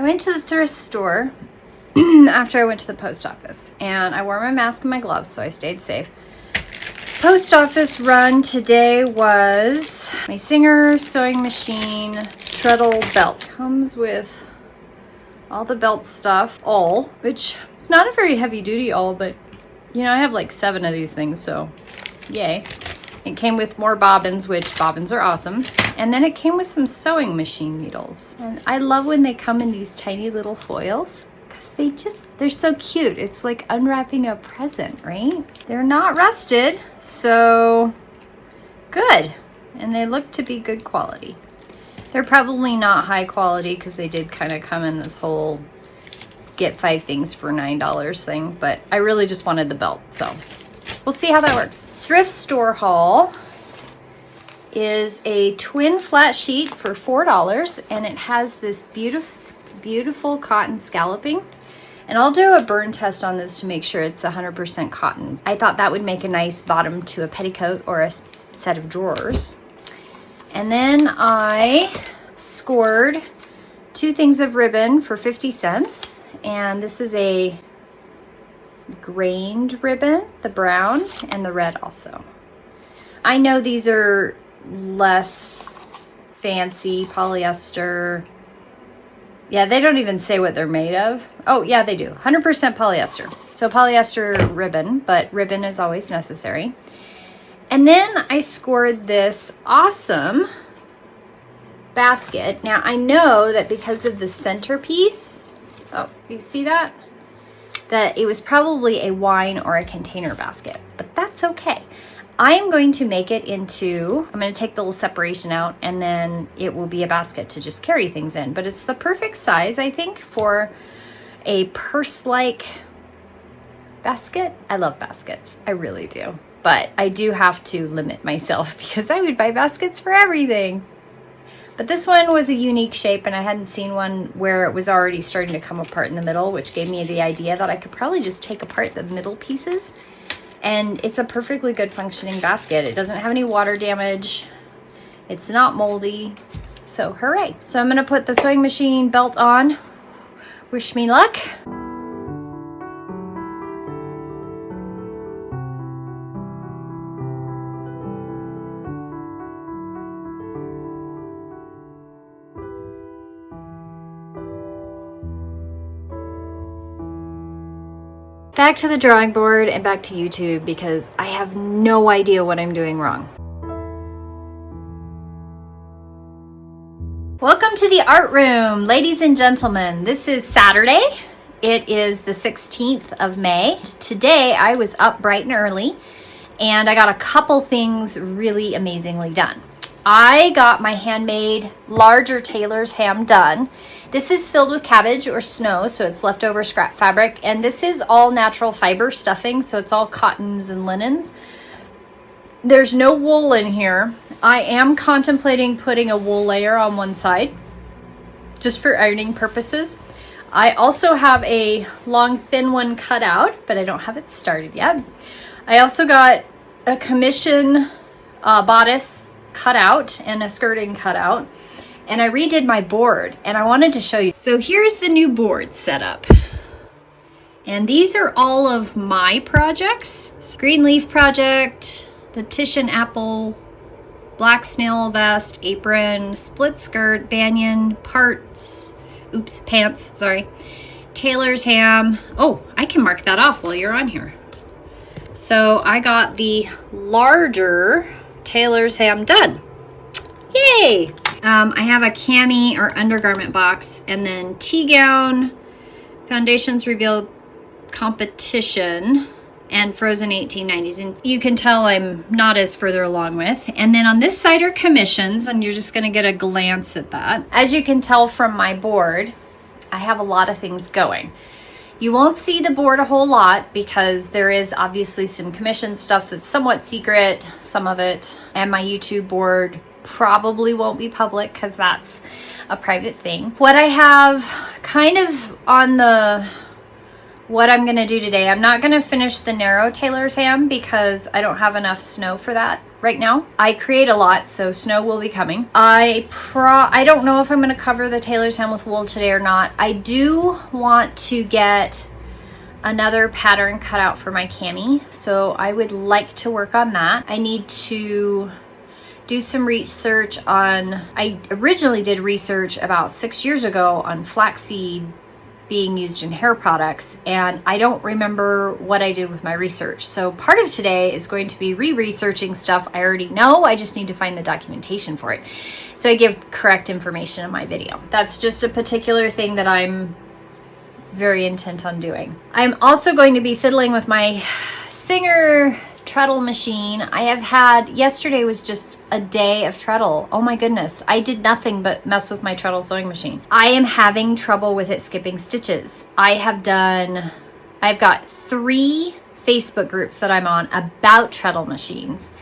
went to the thrift store after I went to the post office, and I wore my mask and my gloves, so I stayed safe. Post office run today was my Singer sewing machine treadle belt. Comes with all the belt stuff, awl, which it's not a very heavy duty awl, but you know, I have like 7 of these things, so yay. It came with more bobbins, which bobbins are awesome. And then it came with some sewing machine needles. And I love when they come in these tiny little foils because they're so cute. It's like unwrapping a present, right? They're not rusted, so good. And they look to be good quality. They're probably not high quality because they did kind of come in this whole get 5 things for $9 thing, but I really just wanted the belt, so we'll see how that works. Thrift store haul is a twin flat sheet for $4, and it has this beautiful cotton scalloping. And I'll do a burn test on this to make sure it's 100% cotton. I thought that would make a nice bottom to a petticoat or a set of drawers. And then I scored 2 things of ribbon for 50 cents. And this is a grained ribbon, the brown and the red also. I know these are less fancy polyester. Yeah, they don't even say what they're made of. Oh yeah, they do. 100% polyester. So polyester ribbon, but ribbon is always necessary. And then I scored this awesome basket. Now I know that because of the centerpiece, oh, you see that? That it was probably a wine or a container basket, but that's okay. I am going to make it into, I'm going to take the little separation out, and then it will be a basket to just carry things in. But it's the perfect size, I think, for a purse-like basket. I love baskets. I really do. But I do have to limit myself because I would buy baskets for everything. But this one was a unique shape, and I hadn't seen one where it was already starting to come apart in the middle, which gave me the idea that I could probably just take apart the middle pieces. And it's a perfectly good functioning basket. It doesn't have any water damage. It's not moldy. So hooray. So I'm gonna put the sewing machine belt on. Wish me luck. Back to the drawing board and back to YouTube because I have no idea what I'm doing wrong. Welcome to the art room, ladies and gentlemen. This is Saturday. It is the 16th of May. Today I was up bright and early and I got a couple things really amazingly done. I got my handmade larger tailor's ham done. This is filled with cabbage or snow, so it's leftover scrap fabric. And this is all natural fiber stuffing, so it's all cottons and linens. There's no wool in here. I am contemplating putting a wool layer on one side, just for ironing purposes. I also have a long, thin one cut out, but I don't have it started yet. I also got a commission bodice cut out and a skirting cut out, and I redid my board and I wanted to show you. So here's the new board setup, and these are all of my projects. Green leaf project, the Titian apple, black snail vest, apron, split skirt, banyan, pants, sorry, tailor's ham. Oh, I can mark that off while you're on here. So I got the larger tailor's ham done. Yay! I have a cami or undergarment box, and then tea gown, foundations reveal competition, and frozen 1890s. And you can tell I'm not as further along with. And then on this side are commissions, and you're just going to get a glance at that. As you can tell from my board, I have a lot of things going. You won't see the board a whole lot because there is obviously some commission stuff that's somewhat secret, some of it, and my YouTube board probably won't be public because that's a private thing. What I have kind of on the what I'm going to do today. I'm not going to finish the narrow tailor's ham because I don't have enough snow for that right now. I create a lot, so snow will be coming. I don't know if I'm going to cover the tailor's ham with wool today or not. I do want to get another pattern cut out for my cami, so I would like to work on that. I need to do some research on, I originally did research about 6 years ago on flaxseed being used in hair products, and I don't remember what I did with my research. So part of today is going to be re-researching stuff I already know. I just need to find the documentation for it, so I give correct information in my video. That's just a particular thing that I'm very intent on doing. I'm also going to be fiddling with my Singer treadle machine. I have had, yesterday was just a day of treadle. Oh my goodness. I did nothing but mess with my treadle sewing machine. I am having trouble with it skipping stitches. I've got 3 Facebook groups that I'm on about treadle machines.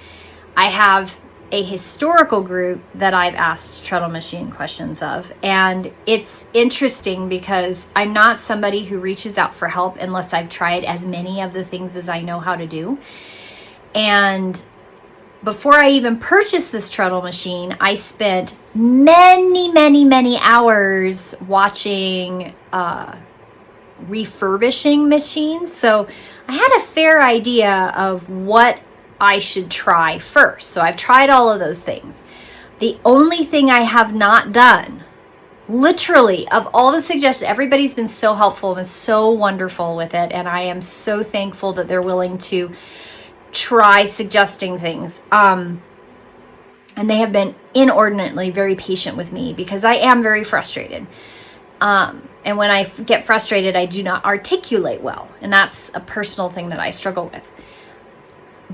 I have a historical group that I've asked treadle machine questions of. And it's interesting because I'm not somebody who reaches out for help unless I've tried as many of the things as I know how to do. And before I even purchased this treadle machine, I spent many hours watching refurbishing machines. So I had a fair idea of what I should try first. So I've tried all of those things. The only thing I have not done, literally, of all the suggestions, everybody's been so helpful and so wonderful with it. And I am so thankful that they're willing to try suggesting things. And they have been inordinately very patient with me because I am very frustrated. And when I get frustrated, I do not articulate well. And that's a personal thing that I struggle with.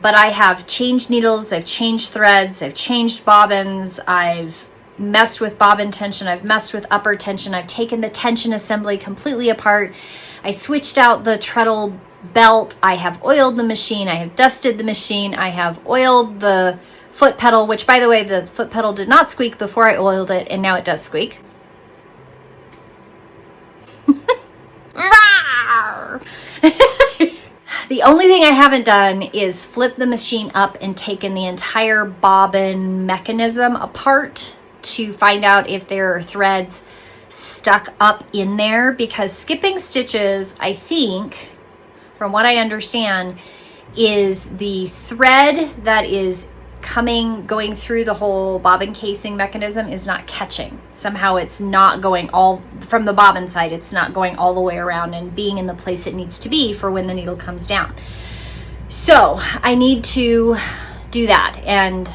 But I have changed needles, I've changed threads, I've changed bobbins, I've messed with bobbin tension, I've messed with upper tension, I've taken the tension assembly completely apart. I switched out the treadle belt, I have oiled the machine, I have dusted the machine, I have oiled the foot pedal, which by the way, the foot pedal did not squeak before I oiled it, and now it does squeak. The only thing I haven't done is flip the machine up and taken the entire bobbin mechanism apart to find out if there are threads stuck up in there, because skipping stitches, I think, from what I understand, is the thread that is going through the whole bobbin casing mechanism is not catching. Somehow it's not going all from the bobbin side, it's not going all the way around and being in the place it needs to be for when the needle comes down. So I need to do that, and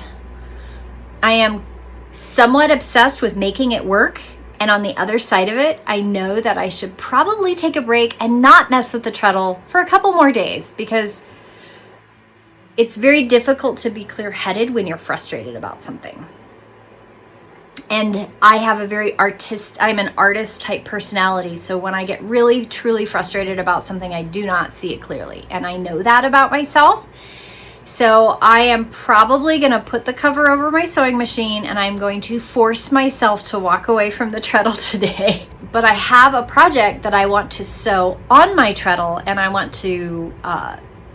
I am somewhat obsessed with making it work. And on the other side of it, I know that I should probably take a break and not mess with the treadle for a couple more days, because it's very difficult to be clear-headed when you're frustrated about something. And I have I'm an artist type personality. So when I get really, truly frustrated about something, I do not see it clearly. And I know that about myself. So I am probably going to put the cover over my sewing machine, and I'm going to force myself to walk away from the treadle today. But I have a project that I want to sew on my treadle, and I want to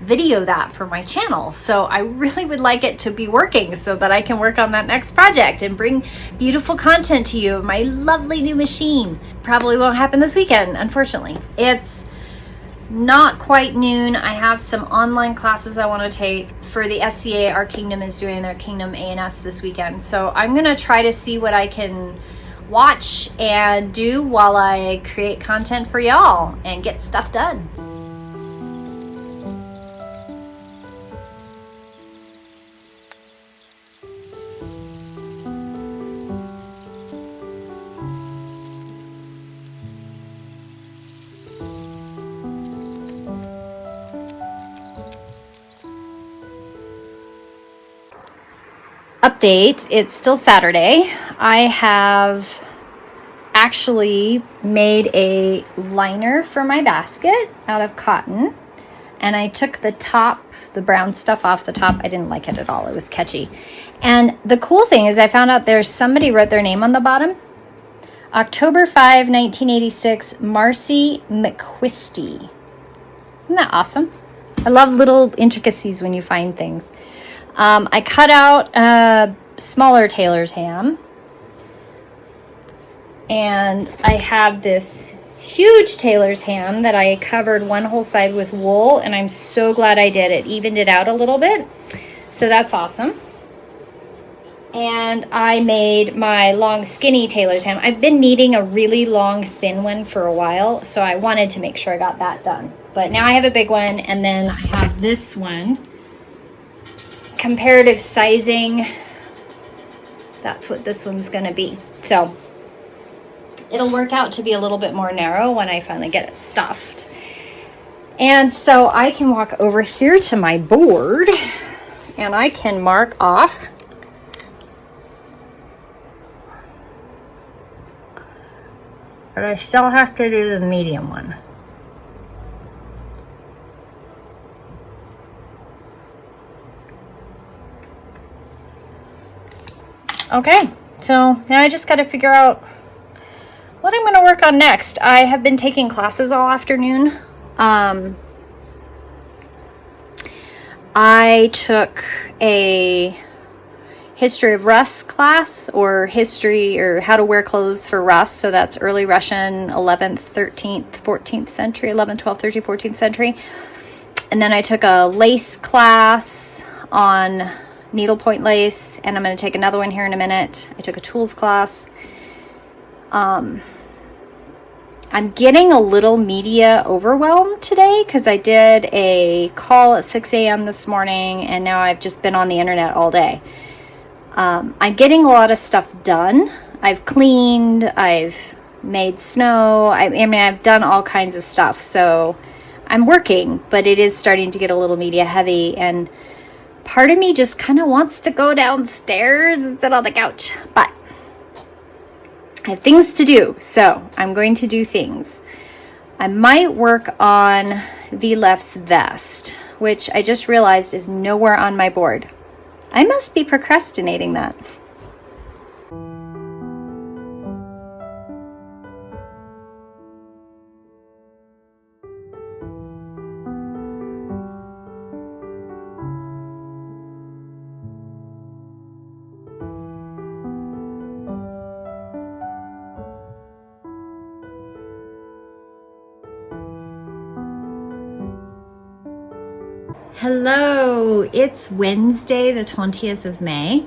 video that for my channel. So I really would like it to be working so that I can work on that next project and bring beautiful content to you of my lovely new machine. Probably won't happen this weekend, unfortunately. It's not quite noon. I have some online classes I want to take for the SCA. Our Kingdom is doing their Kingdom A&S this weekend. So I'm going to try to see what I can watch and do while I create content for y'all and get stuff done. Update, it's still Saturday. I have actually made a liner for my basket out of cotton, and I took the top, the brown stuff off the top. I didn't like it at all. It was catchy. And the cool thing is I found out there's somebody wrote their name on the bottom. October 5, 1986, Marcy McQuisty. Isn't that awesome? I love little intricacies when you find things. I cut out a smaller tailor's ham. And I have this huge tailor's ham that I covered one whole side with wool, and I'm so glad I did. It evened it out a little bit. So that's awesome. And I made my long skinny tailor's ham. I've been needing a really long thin one for a while, so I wanted to make sure I got that done. But now I have a big one, and then I have this one. Comparative sizing. That's what this one's gonna be. So it'll work out to be a little bit more narrow when I finally get it stuffed. And so I can walk over here to my board and I can mark off but I still have to do the medium one. Okay, so now I just got to figure out what I'm going to work on next. I have been taking classes all afternoon. I took a history of Rus class, or history or how to wear clothes for Rus. So that's early Russian, 11th, 13th, 14th century, 11th, 12th, 13th, 14th century. And then I took a lace class on needlepoint lace, and I'm going to take another one here in a minute. I took a tools class. I'm getting a little media overwhelmed today because I did a call at 6 a.m. this morning, and now I've just been on the internet all day. I'm getting a lot of stuff done. I've cleaned, I've made snow. I mean, I've done all kinds of stuff. So I'm working, but it is starting to get a little media heavy, and part of me just kind of wants to go downstairs and sit on the couch, but I have things to do, so I'm going to do things. I might work on V-Left's vest, which I just realized is nowhere on my board. I must be procrastinating that. Hello, it's Wednesday, the 20th of May,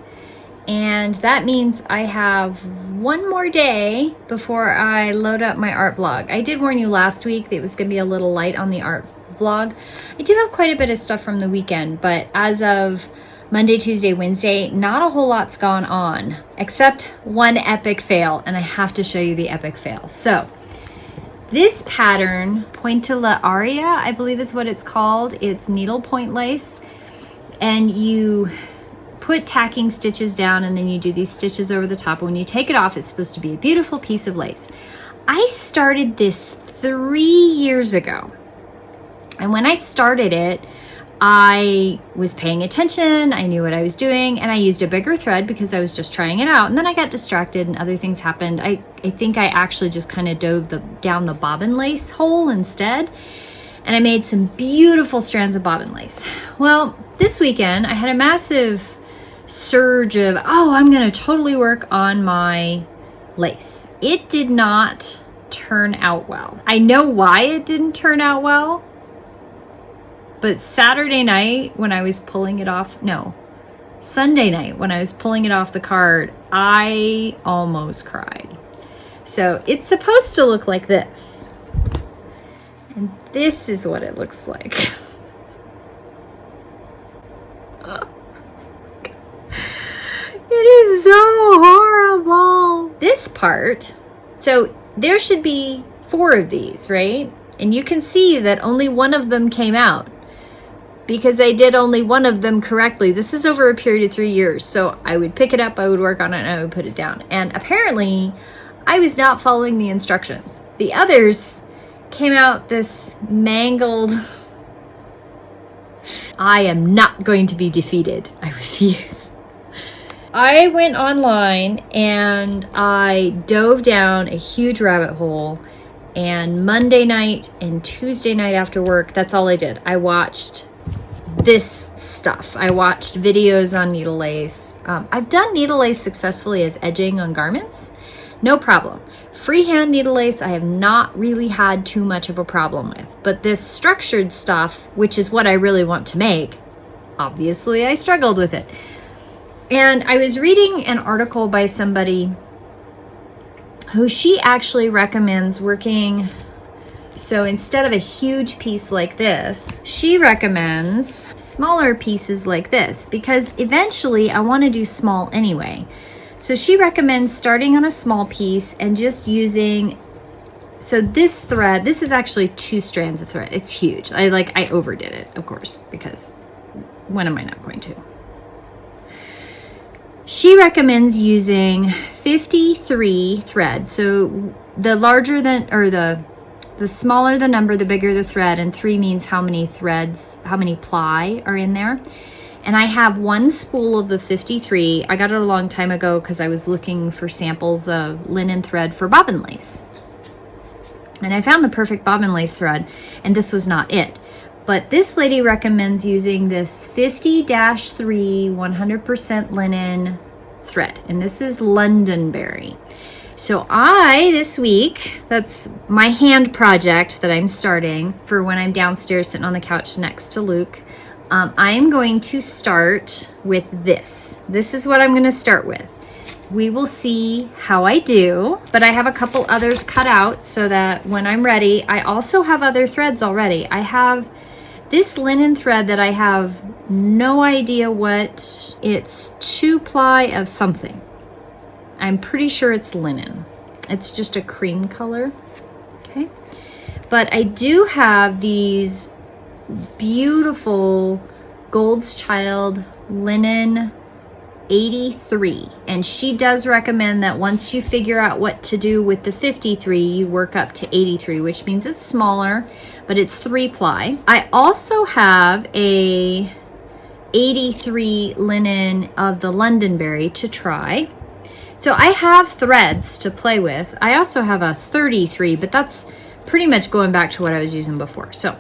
and that means I have one more day before I load up my art vlog. I did warn you last week that it was going to be a little light on the art vlog. I do have quite a bit of stuff from the weekend, but as of Monday, Tuesday, Wednesday, not a whole lot's gone on, except one epic fail, and I have to show you the epic fail. So this pattern, Pointillaria, I believe is what it's called. It's needlepoint lace, and you put tacking stitches down, and then you do these stitches over the top. When you take it off, it's supposed to be a beautiful piece of lace. I started this 3 years ago, and when I started it, I was paying attention, I knew what I was doing, and I used a bigger thread because I was just trying it out. And then I got distracted and other things happened. I think I actually just kind of dove down the bobbin lace hole instead. And I made some beautiful strands of bobbin lace. Well, this weekend I had a massive surge of, I'm going to totally work on my lace. It did not turn out well. I know why it didn't turn out well. But Saturday night when I was pulling it off, Sunday night when I was pulling it off the card, I almost cried. So it's supposed to look like this. And this is what it looks like. It is so horrible. This part, so there should be 4 of these, right? And you can see that only one of them came out, because I did only one of them correctly. This is over a period of 3 years. So I would pick it up, I would work on it, and I would put it down. And apparently I was not following the instructions. The others came out this mangled. I am not going to be defeated. I refuse. I went online and I dove down a huge rabbit hole And Monday night and Tuesday night after work, that's all I did. I watched this stuff. I watched videos on needle lace. I've done needle lace successfully as edging on garments. No problem. Freehand needle lace, I have not really had too much of a problem with. But this structured stuff, which is what I really want to make, obviously I struggled with it. And I was reading an article by somebody who she actually recommends working. So instead of a huge piece like this, she recommends smaller pieces like this because eventually I want to do small anyway. So she recommends starting on a small piece and just using, so this thread, this is actually 2 strands of thread. It's huge. I overdid it, of course, because when am I not going to? She recommends using 53 threads. So the larger than, or the smaller the number, the bigger the thread, and 3 means how many threads, how many ply are in there. And I have 1 spool of the 53. I got it a long time ago because I was looking for samples of linen thread for bobbin lace. And I found the perfect bobbin lace thread, and this was not it. But this lady recommends using this 50-3 100% linen thread, and this is Londonderry. So this week, that's my hand project that I'm starting for when I'm downstairs sitting on the couch next to Luke. I am going to start with this. This is what I'm going to start with. We will see how I do, but I have a couple others cut out so that when I'm ready, I also have other threads already. I have this linen thread that I have no idea what, it's 2 ply of something. I'm pretty sure it's linen. It's just a cream color, okay? But I do have these beautiful Gold's Child linen 83, and she does recommend that once you figure out what to do with the 53, you work up to 83, which means it's smaller, but it's 3 ply. I also have a 83 linen of the Londonderry to try. So I have threads to play with. I also have a 33, but that's pretty much going back to what I was using before. So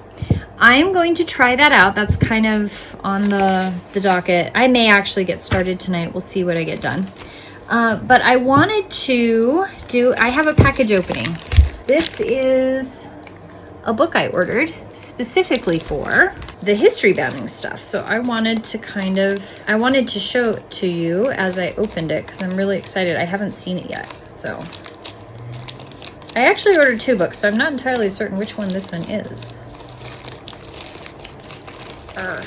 I'm going to try that out. That's kind of on the docket. I may actually get started tonight. We'll see what I get done. But I wanted to I have a package opening. This is a book I ordered specifically for the history bounding stuff. So I wanted to show it to you as I opened it because I'm really excited. I haven't seen it yet. So I actually ordered 2 books, so I'm not entirely certain which one this one is. Okay.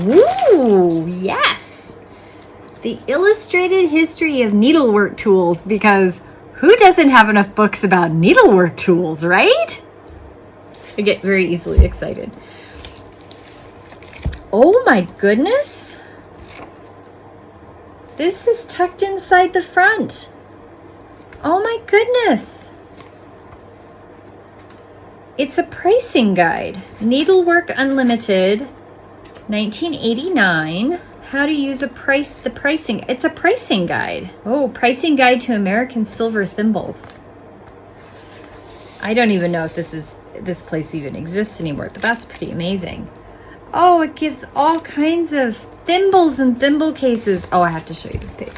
Ooh, yes! The Illustrated History of Needlework Tools, because who doesn't have enough books about needlework tools, right? I get very easily excited. Oh my goodness! This is tucked inside the front. Oh my goodness! It's a pricing guide. Needlework Unlimited, 1989. How to use the pricing. It's a pricing guide. Oh, pricing guide to American silver thimbles. I don't even know if this place even exists anymore, but that's pretty amazing. Oh, it gives all kinds of thimbles and thimble cases. Oh, I have to show you this page.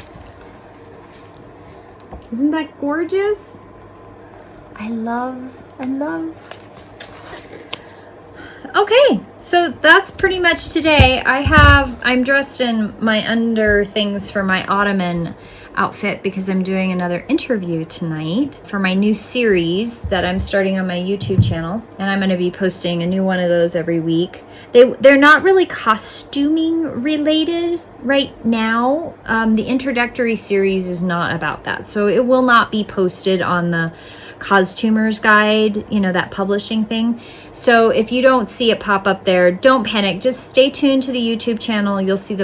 Isn't that gorgeous? I love. Okay, so that's pretty much today. I'm dressed in my under things for my ottoman outfit because I'm doing another interview tonight for my new series that I'm starting on my YouTube channel, and I'm going to be posting a new one of those every week. They're not really costuming related right now. The introductory series is not about that, so it will not be posted on the Costumers Guide, that publishing thing. So if you don't see it pop up there, don't panic. Just stay tuned to the YouTube channel. You'll see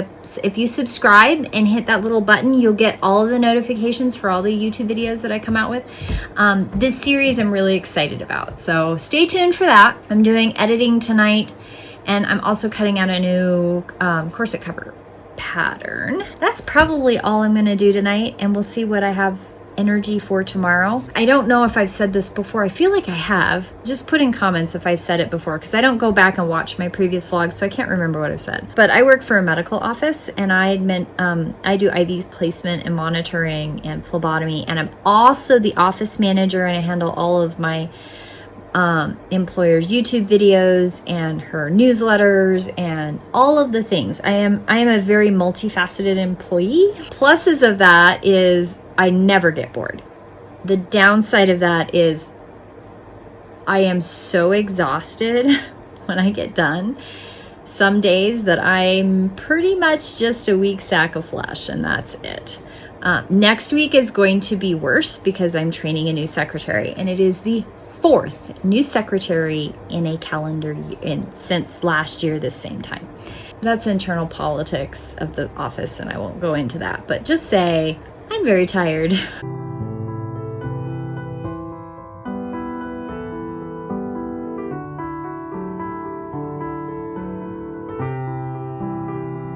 if you subscribe and hit that little button, you'll get all of the notifications for all the YouTube videos that I come out with. This series I'm really excited about. So stay tuned for that. I'm doing editing tonight, and I'm also cutting out a new corset cover pattern. That's probably all I'm gonna do tonight, and we'll see what I have energy for tomorrow. I don't know if I've said this before. I feel like I have. Just put in comments if I've said it before, because I don't go back and watch my previous vlogs, so I can't remember what I've said. But I work for a medical office, and I do IV placement and monitoring and phlebotomy, and I'm also the office manager, and I handle all of my employer's YouTube videos and her newsletters and all of the things. I am a very multifaceted employee. Pluses of that is I never get bored. The downside of that is I am so exhausted when I get done. Some days that I'm pretty much just a weak sack of flesh, and that's it. Next week is going to be worse because I'm training a new secretary, and it is the 4th new secretary in a calendar year since last year this same time. That's internal politics of the office, and I won't go into that, but just say I'm very tired.